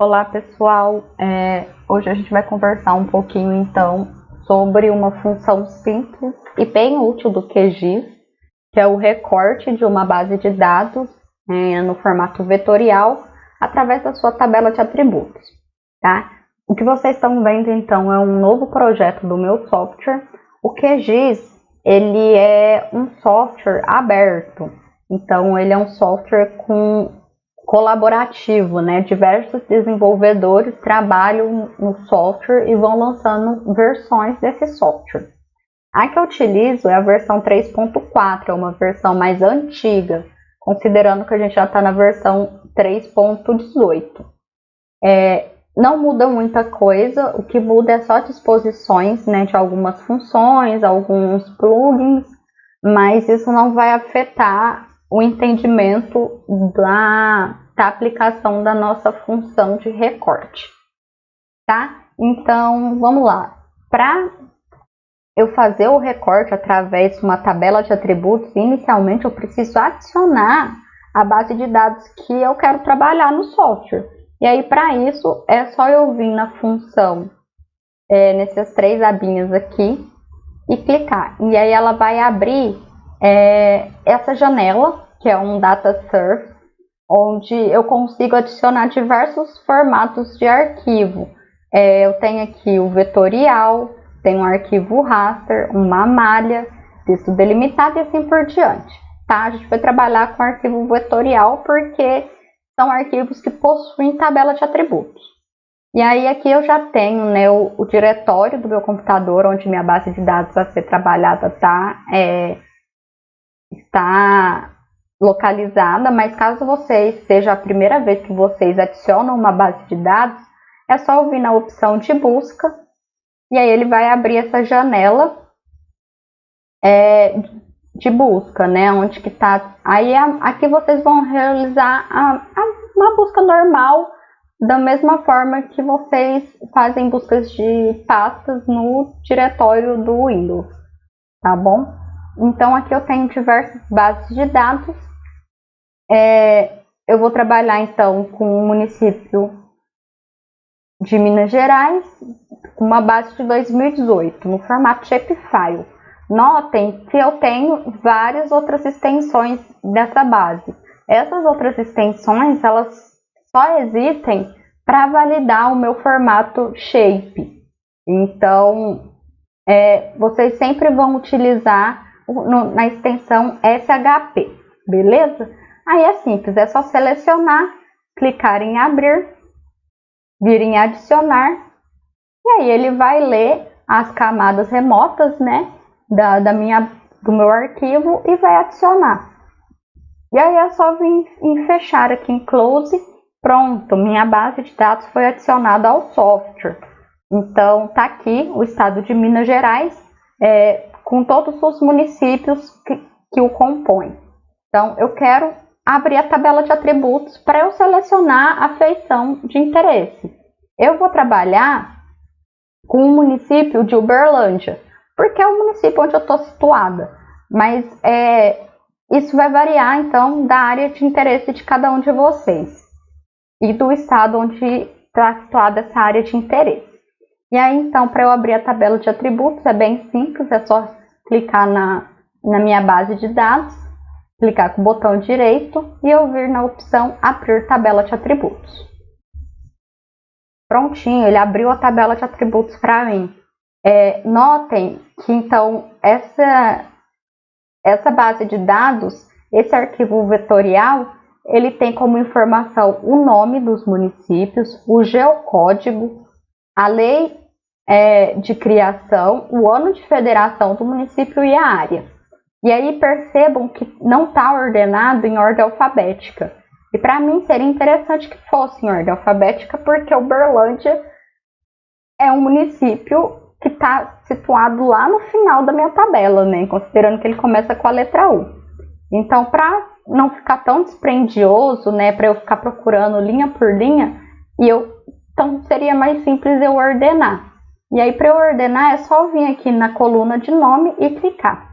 Olá pessoal, hoje a gente vai conversar um pouquinho então sobre uma função simples e bem útil do QGIS, que é o recorte de uma base de dados no formato vetorial através da sua tabela de atributos, tá? O que vocês estão vendo então é um novo projeto do meu software. O QGIS, ele é um software aberto, então ele é um software colaborativo, né? Diversos desenvolvedores trabalham no software e vão lançando versões desse software. A que eu utilizo é a versão 3.4, é uma versão mais antiga, considerando que a gente já está na versão 3.18. Não muda muita coisa, o que muda é só disposições, né, de algumas funções, alguns plugins, mas isso não vai afetar o entendimento da aplicação da nossa função de recorte, tá? Então, vamos lá. Para eu fazer o recorte através de uma tabela de atributos, inicialmente eu preciso adicionar a base de dados que eu quero trabalhar no software. E aí, para isso, é só eu vir na função, nessas três abinhas aqui, e clicar. E aí ela vai abrir essa janela, que é um data source, onde eu consigo adicionar diversos formatos de arquivo. Eu tenho aqui o vetorial, tenho um arquivo raster, uma malha, texto delimitado e assim por diante. Tá? A gente vai trabalhar com arquivo vetorial porque são arquivos que possuem tabela de atributos. E aí aqui eu já tenho, né, o diretório do meu computador, onde minha base de dados a ser trabalhada está localizada, mas caso seja a primeira vez que vocês adicionam uma base de dados, é só vir na opção de busca, e aí ele vai abrir essa janela de busca, né, onde que está. Aí aqui vocês vão realizar uma busca normal, da mesma forma que vocês fazem buscas de pastas no diretório do Windows, tá bom? Então aqui eu tenho diversas bases de dados. Eu vou trabalhar então com o município de Minas Gerais, uma base de 2018, no formato shapefile. Notem que eu tenho várias outras extensões dessa base. Essas outras extensões, elas só existem para validar o meu formato shape. Então, vocês sempre vão utilizar na extensão SHP, beleza? Aí é simples, é só selecionar, clicar em abrir, vir em adicionar, e aí ele vai ler as camadas remotas, né, do meu arquivo e vai adicionar. E aí é só vir em fechar aqui em close, pronto, minha base de dados foi adicionada ao software. Então tá aqui o estado de Minas Gerais, com todos os municípios que o compõem. Então eu quero abrir a tabela de atributos para eu selecionar a feição de interesse. Eu vou trabalhar com o município de Uberlândia, porque é o município onde eu estou situada, mas isso vai variar então da área de interesse de cada um de vocês e do estado onde está situada essa área de interesse. E aí então, para eu abrir a tabela de atributos é bem simples, é só clicar na minha base de dados, clicar com o botão direito e eu vir na opção abrir tabela de atributos. Prontinho, ele abriu a tabela de atributos para mim. Notem que então essa base de dados, esse arquivo vetorial, ele tem como informação o nome dos municípios, o geocódigo, a lei de criação, o ano de federação do município e a área. E aí percebam que não está ordenado em ordem alfabética. E para mim seria interessante que fosse em ordem alfabética, porque Uberlândia é um município que está situado lá no final da minha tabela, né? Considerando que ele começa com a letra U. Então, para não ficar tão dispendioso, né, para eu ficar procurando linha por linha, então seria mais simples eu ordenar. E aí, para eu ordenar, é só vir aqui na coluna de nome e clicar.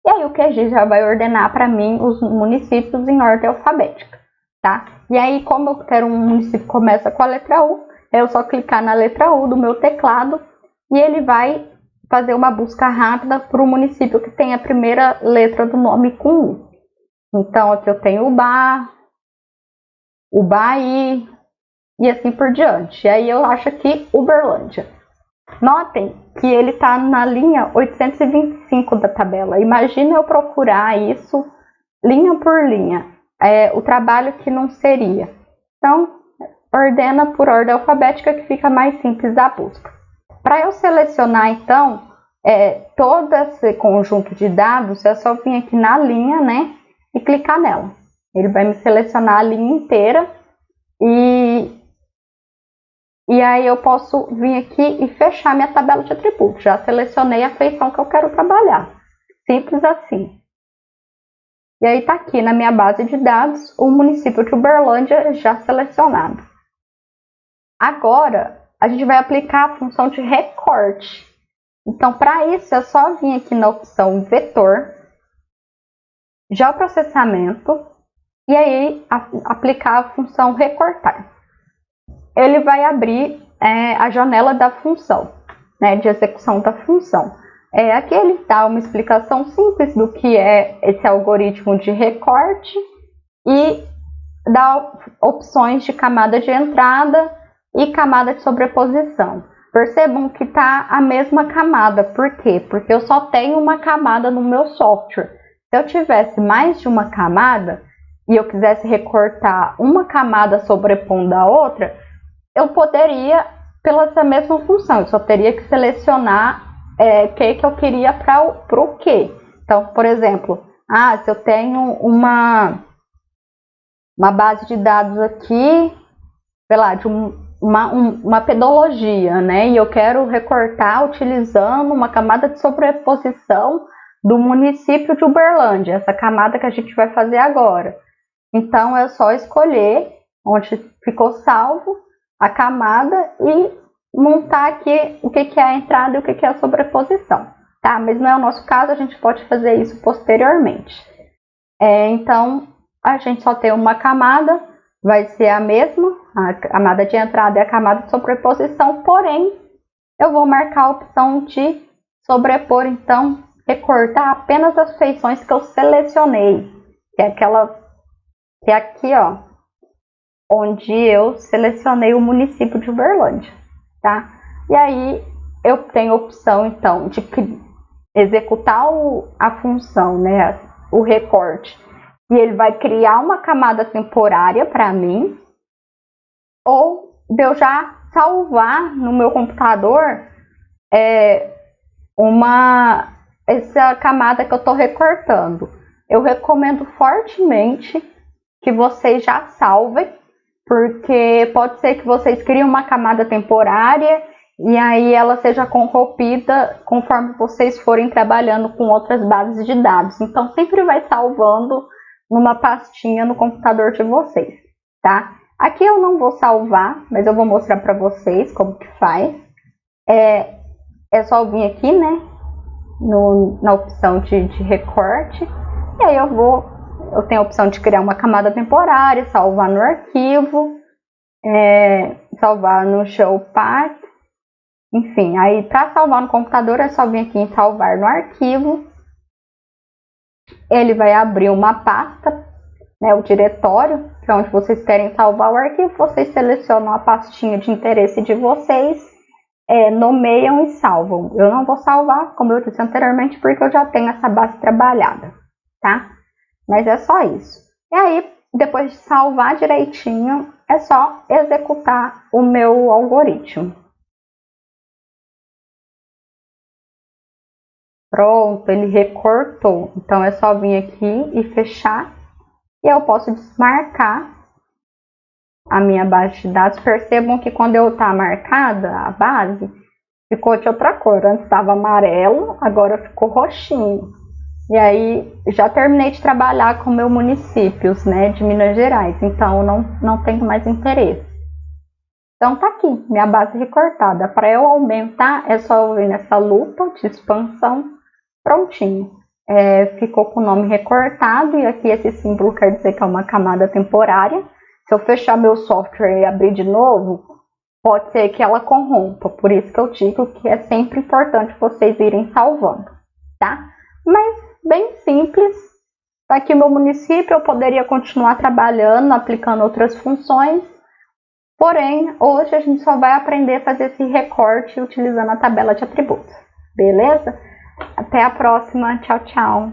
E aí o QGIS já vai ordenar para mim os municípios em ordem alfabética. tá? E aí, como eu quero um município que começa com a letra U, eu só clicar na letra U do meu teclado e ele vai fazer uma busca rápida para o município que tem a primeira letra do nome com U. Então, aqui eu tenho Ubaí e assim por diante. E aí eu acho aqui Uberlândia. Notem que ele está na linha 825 da tabela. Imagina eu procurar isso linha por linha. O trabalho que não seria. Então, ordena por ordem alfabética que fica mais simples a busca. Para eu selecionar, então, todo esse conjunto de dados, é só vir aqui na linha, né, e clicar nela. Ele vai me selecionar a linha inteira e aí eu posso vir aqui e fechar minha tabela de atributos. Já selecionei a feição que eu quero trabalhar. Simples assim. E aí está aqui na minha base de dados o município de Uberlândia já selecionado. Agora, a gente vai aplicar a função de recorte. Então, para isso, é só vir aqui na opção vetor, geoprocessamento, e aí aplicar a função recortar. Ele vai abrir a janela da função, né, de execução da função. Aqui ele dá uma explicação simples do que é esse algoritmo de recorte e dá opções de camada de entrada e camada de sobreposição. Percebam que está a mesma camada. Por quê? Porque eu só tenho uma camada no meu software. Se eu tivesse mais de uma camada e eu quisesse recortar uma camada sobrepondo a outra, eu poderia, pela essa mesma função, eu só teria que selecionar o que eu queria para o quê. Então, por exemplo, se eu tenho uma base de dados aqui, sei lá, de uma pedologia, né? E eu quero recortar utilizando uma camada de sobreposição do município de Uberlândia, essa camada que a gente vai fazer agora. Então, é só escolher onde ficou salvo a camada e montar aqui o que é a entrada e o que é a sobreposição, tá? Mas não é o nosso caso, a gente pode fazer isso posteriormente. Então, a gente só tem uma camada, vai ser a mesma, a camada de entrada e a camada de sobreposição, porém, eu vou marcar a opção de sobrepor, então, recortar apenas as feições que eu selecionei, que é aquela, que é aqui, ó, onde eu selecionei o município de Uberlândia, tá? E aí, eu tenho a opção, então, de executar a função, né, o recorte, e ele vai criar uma camada temporária para mim, ou de eu já salvar no meu computador essa camada que eu estou recortando. Eu recomendo fortemente que vocês já salvem, porque pode ser que vocês criem uma camada temporária e aí ela seja corrompida conforme vocês forem trabalhando com outras bases de dados. Então, sempre vai salvando numa pastinha no computador de vocês, tá? Aqui eu não vou salvar, mas eu vou mostrar para vocês como que faz. É só vir aqui, né, na opção de recorte, e aí eu tenho a opção de criar uma camada temporária, salvar no arquivo, salvar no show path, enfim, aí para salvar no computador é só vir aqui em salvar no arquivo. Ele vai abrir uma pasta, né, o diretório, que é onde vocês querem salvar o arquivo. Vocês selecionam a pastinha de interesse de vocês, nomeiam e salvam. Eu não vou salvar, como eu disse anteriormente, porque eu já tenho essa base trabalhada, tá? Mas é só isso. E aí, depois de salvar direitinho, é só executar o meu algoritmo. Pronto, ele recortou. Então, é só vir aqui e fechar. E eu posso desmarcar a minha base de dados. Percebam que quando eu tá marcada a base, ficou de outra cor. Antes estava amarelo, agora ficou roxinho. E aí, já terminei de trabalhar com meus municípios, né, de Minas Gerais. Então, não tenho mais interesse. Então, tá aqui, minha base recortada. Para eu aumentar, é só eu vir nessa lupa de expansão. Prontinho. Ficou com o nome recortado, e aqui esse símbolo quer dizer que é uma camada temporária. Se eu fechar meu software e abrir de novo, pode ser que ela corrompa. Por isso que eu digo que é sempre importante vocês irem salvando, tá? Mas bem simples. Aqui no meu município eu poderia continuar trabalhando, aplicando outras funções. Porém, hoje a gente só vai aprender a fazer esse recorte utilizando a tabela de atributos. Beleza? Até a próxima. Tchau, tchau.